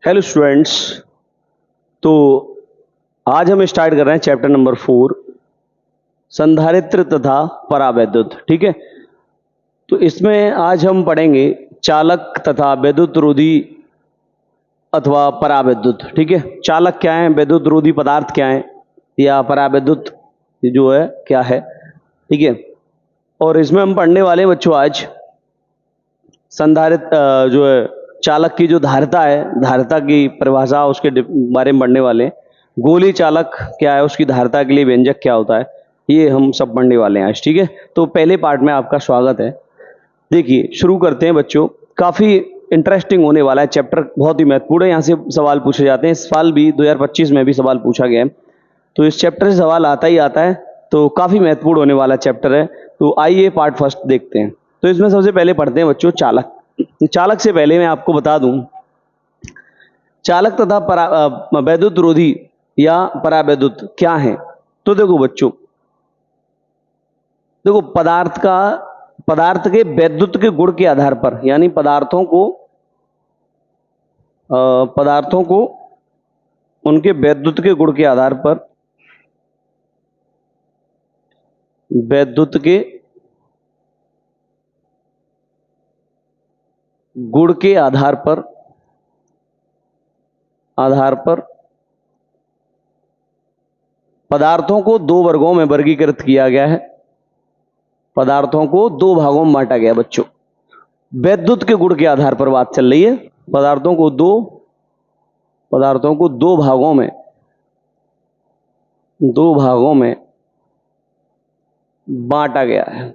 Hello students. तो आज हम स्टार्ट कर रहे हैं चैप्टर नंबर 4, संधारित्र तथा परावैद्युत। ठीक है, तो इसमें आज हम पढ़ेंगे चालक तथा वैद्युत रोधी अथवा परावैद्युत। ठीक है, चालक क्या है, वैद्युत रोधी पदार्थ क्या है, या परावैद्युत जो है क्या है। ठीक है, और इसमें हम पढ़ने वाले हैं बच्चों आज संधारित्र जो है चालक की जो धारिता है, धारिता की परिभाषा उसके बारे में पढ़ने वाले हैं। गोली चालक क्या है, उसकी धारिता के लिए व्यंजक क्या होता है, ये हम सब पढ़ने वाले हैं आज। ठीक है, तो पहले पार्ट में आपका स्वागत है। देखिए शुरू करते हैं बच्चों, काफी इंटरेस्टिंग होने वाला है चैप्टर, बहुत ही महत्वपूर्ण है। यहाँ से सवाल पूछे जाते हैं, इस साल भी 2025 में भी सवाल पूछा गया है, तो इस चैप्टर से सवाल आता ही आता है, तो काफी महत्वपूर्ण होने वाला चैप्टर है। तो आइए पार्ट फर्स्ट देखते हैं। तो इसमें सबसे पहले पढ़ते हैं बच्चों चालक। चालक से पहले मैं आपको बता दूं, चालक तथा वैद्युत रोधी या परावैद्युत क्या है। तो देखो बच्चों, देखो पदार्थ के वैद्युत के गुण के आधार पर, यानी पदार्थों को उनके वैद्युत के गुण के आधार पर, वैद्युत के गुण के आधार पर पदार्थों को दो वर्गों में वर्गीकृत किया गया है। पदार्थों को दो भागों में बांटा गया बच्चों, वैद्युत के गुण के आधार पर बात चल रही है। पदार्थों को दो भागों में बांटा गया है।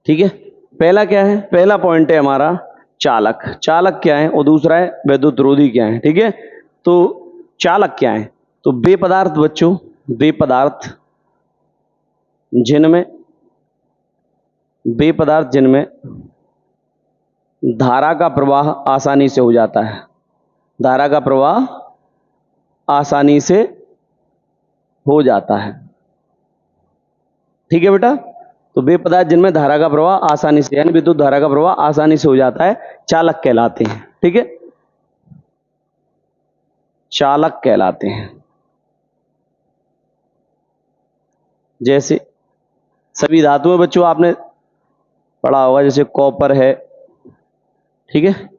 ठीक है, पहला क्या है, पहला पॉइंट है हमारा चालक। चालक क्या है, और दूसरा है वैद्युत रोधी क्या है। ठीक है, तो चालक क्या है, तो वे पदार्थ बच्चों, वे पदार्थ जिनमें धारा का प्रवाह आसानी से हो जाता है। धारा का प्रवाह आसानी से हो जाता है। ठीक है बेटा, तो वे पदार्थ जिनमें धारा का प्रवाह आसानी से, यानी विद्युत धारा का प्रवाह आसानी से हो जाता है, चालक कहलाते हैं। ठीक है, चालक कहलाते हैं। जैसे सभी धातुएं बच्चों आपने पढ़ा होगा, जैसे कॉपर है, ठीक है,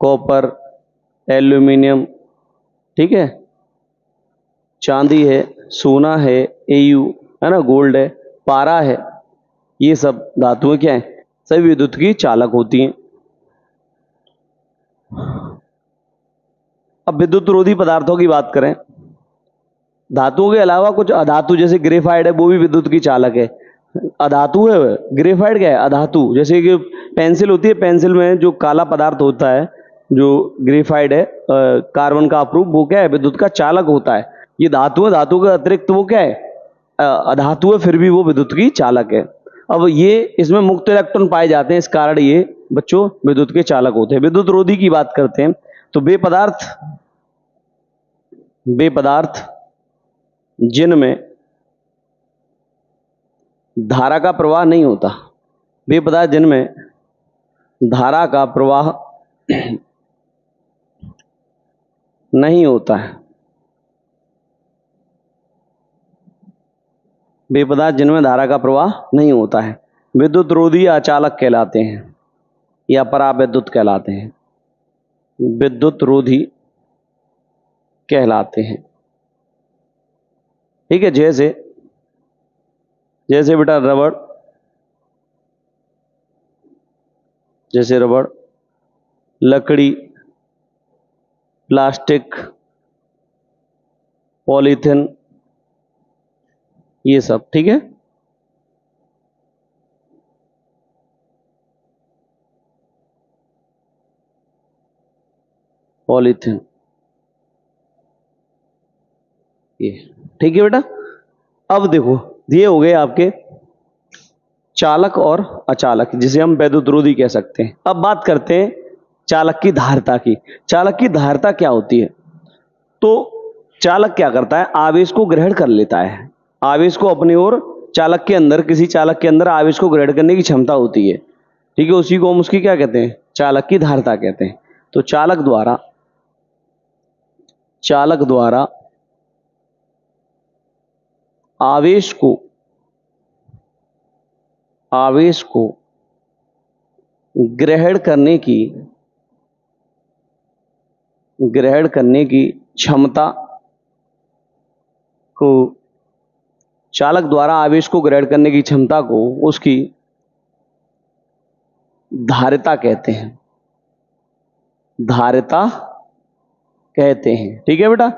कॉपर, एल्यूमिनियम, ठीक है, चांदी है, सोना है, एयू है ना, गोल्ड है, पारा है, ये सब धातुएं क्या है, सभी विद्युत की चालक होती हैं। अब विद्युत रोधी पदार्थों की बात करें, धातुओं के अलावा कुछ अधातु, जैसे ग्रेफाइट है, वो भी विद्युत की चालक है। अधातु है, ग्रेफाइट क्या है, अधातु। जैसे कि पेंसिल होती है, पेंसिल में जो काला पदार्थ होता है, जो ग्रेफाइट है, कार्बन का अप्रूप, वो क्या है, विद्युत का चालक होता है। ये धातु है, धातु के अतिरिक्त वो क्या है, अधातु है, फिर भी वो विद्युत की चालक है। अब ये इसमें मुक्त इलेक्ट्रॉन पाए जाते हैं, इस कारण ये बच्चों विद्युत के चालक होते हैं। विद्युत रोधी की बात करते हैं, तो वे पदार्थ जिनमें धारा का प्रवाह नहीं होता, वे पदार्थ जिनमें धारा का प्रवाह नहीं होता है, वे पदार्थ जिनमें धारा का प्रवाह नहीं होता है, विद्युत रोधी या चालक कहलाते हैं, या परावैद्युत कहलाते हैं। विद्युत रोधी कहलाते हैं। ठीक है, जैसे बेटा रबड़, जैसे रबड़, लकड़ी, प्लास्टिक, पॉलीथिन, ये सब। ठीक है, पॉलीथिन, ये ठीक है बेटा। अब देखो, ये हो गए आपके चालक और अचालक, जिसे हम वैद्युत रोधी कह सकते हैं। अब बात करते हैं चालक की धारिता की। चालक की धारिता क्या होती है, तो चालक क्या करता है, आवेश को ग्रहण कर लेता है। आवेश को अपनी ओर, चालक के अंदर, किसी चालक के अंदर आवेश को ग्रहण करने की क्षमता होती है। ठीक है, उसी को हम उसकी क्या कहते हैं, चालक की धारिता कहते हैं। तो चालक द्वारा आवेश को ग्रहण करने की क्षमता को, चालक द्वारा आवेश को ग्रहण करने की क्षमता को उसकी धारिता कहते हैं। ठीक है बेटा।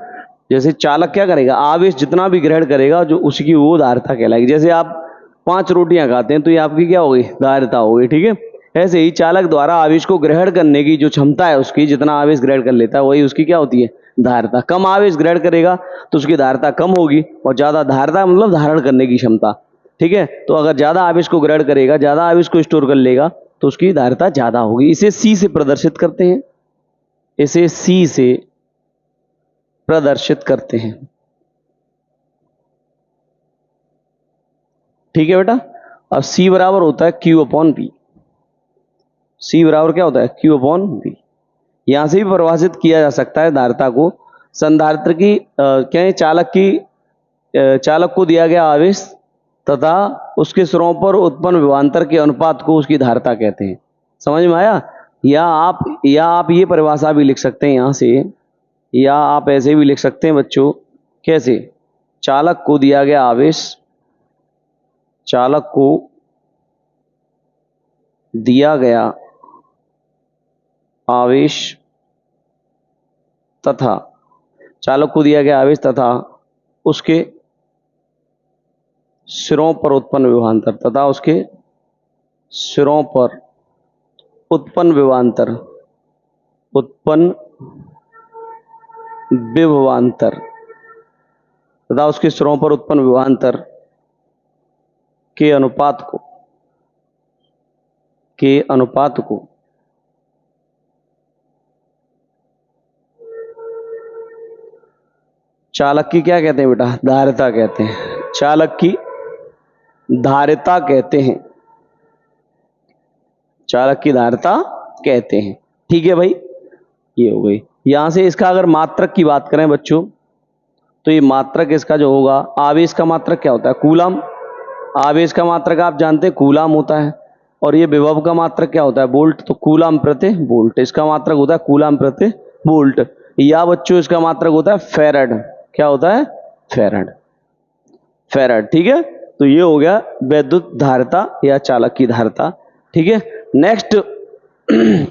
जैसे चालक क्या करेगा, आवेश जितना भी ग्रहण करेगा जो उसकी वो धारिता कहलाएगी। जैसे आप 5 रोटियां खाते हैं तो ये आपकी क्या होगी, धारिता होगी। ठीक है, ऐसे ही चालक द्वारा आवेश को ग्रहण करने की जो क्षमता है उसकी, जितना आवेश ग्रहण कर लेता है वही उसकी क्या होती है, धारिता। कम आवेश ग्रहण करेगा तो उसकी धारिता कम होगी, और ज्यादा धारिता मतलब धारण करने की क्षमता। ठीक है, तो अगर ज्यादा आवेश को ग्रहण करेगा, ज्यादा आवेश को स्टोर कर लेगा तो उसकी धारिता ज्यादा होगी। इसे सी से प्रदर्शित करते हैं, ठीक है बेटा। अब C बराबर होता है Q/P। C बराबर क्या होता है, Q/P। यहां से भी परिभाषित किया जा सकता है धारिता को। संधारित्र की क्या है, चालक को दिया गया आवेश तथा उसके सिरों पर उत्पन्न विभवांतर के अनुपात को उसकी धारिता कहते हैं। समझ में आया? या आप ये परिभाषा भी लिख सकते हैं यहां से, या आप ऐसे भी लिख सकते हैं बच्चों, कैसे, चालक को दिया गया आवेश तथा उसके सिरों पर उत्पन्न विभवांतर के अनुपात को चालक की क्या कहते हैं बेटा, धारिता कहते हैं। चालक की धारिता कहते हैं। ठीक है भाई, ये हो गई। यहां से इसका अगर मात्रक की बात करें बच्चों, तो ये मात्रक इसका जो होगा, आवेश का मात्रक क्या होता है, कूलाम। आवेश का मात्रक आप जानते हैं कूलाम होता है, और ये विभव का मात्रक क्या होता है, वोल्ट। तो कूलाम प्रति वोल्ट इसका मात्रक होता है, कूलाम प्रति वोल्ट। या बच्चों इसका मात्रक होता है फैराड। क्या होता है, फैराड। ठीक है, तो ये हो गया वैद्युत धारिता या चालक की धारिता। ठीक है, नेक्स्ट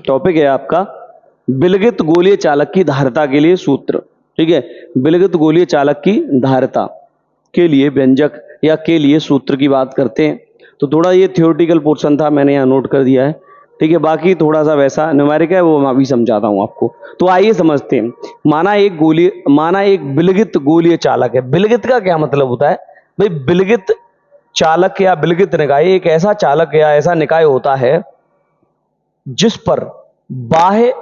टॉपिक है आपका विलगित गोलीय चालक की धारिता के लिए सूत्र। ठीक है, विलगित गोलीय चालक की धारिता के लिए व्यंजक या के लिए सूत्र की बात करते हैं। तो थोड़ा ये थ्योरेटिकल पोर्शन था, मैंने यहाँ नोट कर दिया है। ठीक है, बाकी थोड़ा सा वैसा न्यूमेरिक है, वो मैं अभी समझाता हूँ आपको। तो आइए समझते हैं। माना एक विलगित गोलीय चालक है। विलगित का क्या मतलब होता है भाई, विलगित चालक या विलगित निकाय एक ऐसा चालक या ऐसा निकाय होता है जिस पर बाह्य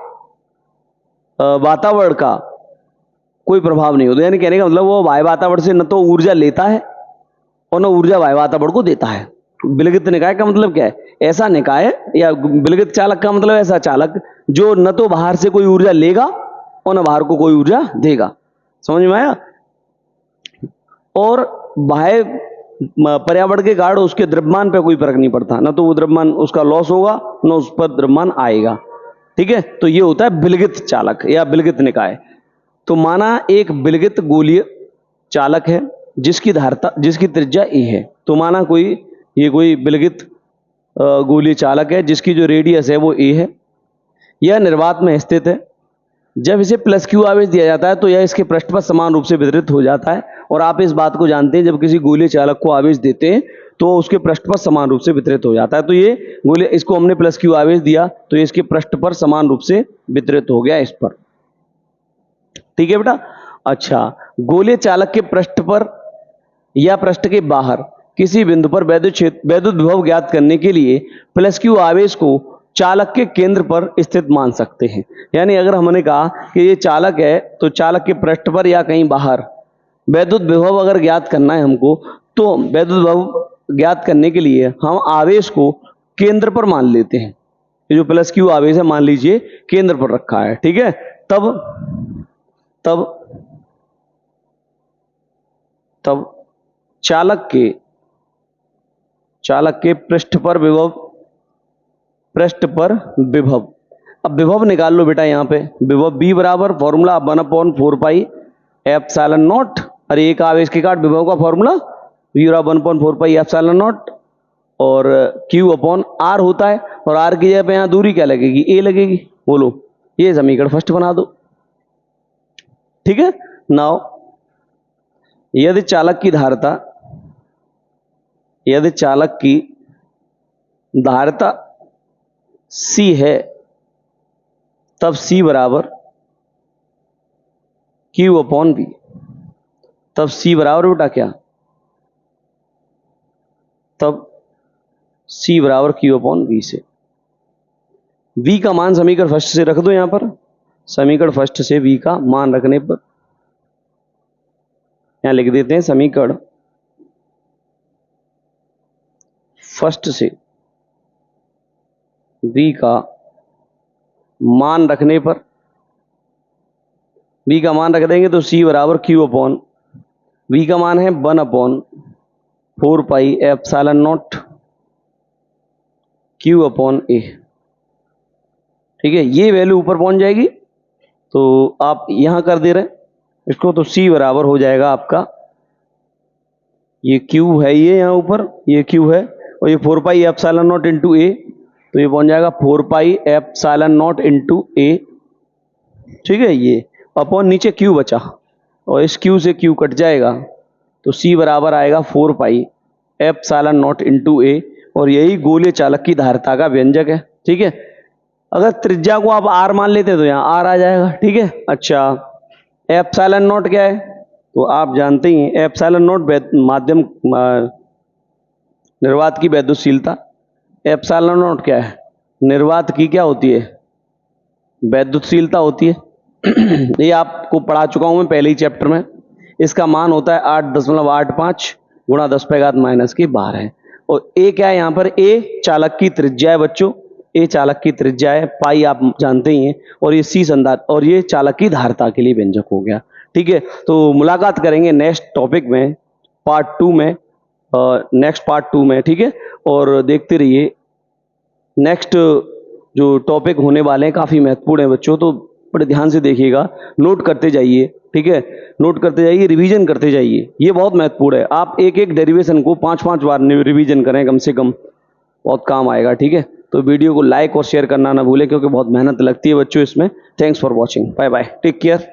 वातावरण का कोई प्रभाव नहीं होता। यानी कहने का मतलब वो बाह्य वातावरण से न तो ऊर्जा लेता है और न ऊर्जा बाह्य वातावरण को देता है। विलगित निकाय का मतलब क्या है, ऐसा निकाय, या विलगित चालक का मतलब ऐसा चालक जो न तो बाहर से कोई ऊर्जा लेगा और न बाहर को कोई ऊर्जा देगा। समझ में आया? और बाह्य पर्यावरण के कारण उसके द्रव्यमान पे कोई फर्क नहीं पड़ता, न तो वो द्रव्यमान उसका लॉस होगा न उस पर द्रव्यमान आएगा। ठीक है, तो ये होता है विलगित चालक या विलगित निकाय। तो माना एक विलगित गोलीय चालक है जिसकी त्रिज्या ए है। तो माना कोई विलगित गोलीय चालक है जिसकी जो रेडियस है वो ए है, यह निर्वात में स्थित है। जब इसे प्लस क्यू आवेश दिया जाता है तो यह इसके पृष्ठ पर समान रूप से वितरित हो जाता है। और आप इस बात को जानते हैं, जब किसी गोलीय चालक को आवेश देते हैं तो उसके पृष्ठ पर समान रूप से वितरित हो जाता है। तो ये गोलीय, इसको हमने प्लस क्यू आवेश दिया तो ये इसके पृष्ठ पर समान रूप से वितरित हो गया इस पर। ठीक है बेटा। अच्छा, गोलीय चालक के पृष्ठ पर या पृष्ठ के बाहर किसी बिंदु पर वैद्युत विभव ज्ञात करने के लिए प्लस क्यू आवेश को चालक के केंद्र पर स्थित मान सकते हैं। यानी अगर हमने कहा कि ये चालक है तो चालक के पृष्ठ पर या कहीं बाहर वैद्युत विभव अगर ज्ञात करना है हमको, तो वैद्युत विभव ज्ञात करने के लिए हम आवेश को केंद्र पर मान लेते हैं। ये जो प्लस क्यू आवेश है मान लीजिए केंद्र पर रखा है, ठीक है। तब चालक के पृष्ठ पर विभव, अब विभव निकाल लो बेटा। यहाँ पे विभव B बराबर फॉर्मूला 1/4 एप्सिलॉन नॉट, अरे एक आवेश के काट विभव का फॉर्मूला V बराबर 1/4 एप्सिलॉन नॉट, और Q अपॉन R होता है, और R की जगह पे यहाँ दूरी क्या लगेगी, A लगेगी। बोलो, ये समीकरण फर्स्ट बना दो, ठीक है। नाउ यदि चालक की धारिता C है, तब C बराबर Q अपॉन V, तब C बराबर बेटा क्या, तब C बराबर Q अपॉन V से। V का मान समीकरण फर्स्ट से रख दो यहाँ पर, समीकरण फर्स्ट से V का मान रखने पर यहाँ लिख देते हैं, समीकरण फर्स्ट से V का मान रखने पर, V का मान रख देंगे तो C बराबर Q अपॉन, V का मान है 1/4 pi epsilon not Q upon A, ठीक है। ये वैल्यू ऊपर पहुंच जाएगी, तो आप यहां कर दे रहे हैं इसको, तो C बराबर हो जाएगा आपका, ये Q है, ये यहाँ ऊपर ये Q है, और ये 4 pi epsilon not into A, तो ये पहुंच जाएगा 4 pi epsilon not into A, ठीक है। ये अपॉन नीचे Q बचा, और इस Q से Q कट जाएगा, तो C बराबर आएगा 4 pi epsilon not into A, और यही गोलीय चालक की धारिता का व्यंजक है, ठीक है। अगर त्रिज्या को आप R मान लेते तो यहाँ R आ जाएगा, ठीक है। अच्छा, एप्सिलॉन नॉट क्या है, तो आप जानते ही हैं एप्सिलॉन नॉट माध्यम निर्वात की वैद्युतशीलता। एप्सिलॉन नॉट क्या है, निर्वात की क्या होती है, वैद्युतशीलता होती है। ये आपको पढ़ा चुका हूं मैं पहले ही चैप्टर में। इसका मान होता है 8.85 गुणा 10⁻⁻12 है। और ए क्या है यहाँ पर, ए चालक की त्रिज्या है बच्चों, ए चालक की त्रिज्या है, पाई आप जानते ही हैं, और ये सी संधारिता, और ये चालक की धारिता के लिए व्यंजक हो गया, ठीक है। तो मुलाकात करेंगे नेक्स्ट टॉपिक में, पार्ट 2 में, नेक्स्ट पार्ट 2 में, ठीक है। और देखते रहिए, नेक्स्ट जो टॉपिक होने वाले हैं काफी महत्वपूर्ण है बच्चों, तो बड़े ध्यान से देखिएगा, नोट करते जाइए, ठीक है। नोट करते जाइए, रिवीजन करते जाइए, ये बहुत महत्वपूर्ण है। आप एक एक डेरिवेशन को 5-5 बार रिवीजन करें कम से कम, बहुत काम आएगा, ठीक है। तो वीडियो को लाइक और शेयर करना ना भूलें, क्योंकि बहुत मेहनत लगती है बच्चों इसमें। Thanks for watching, bye bye, take care.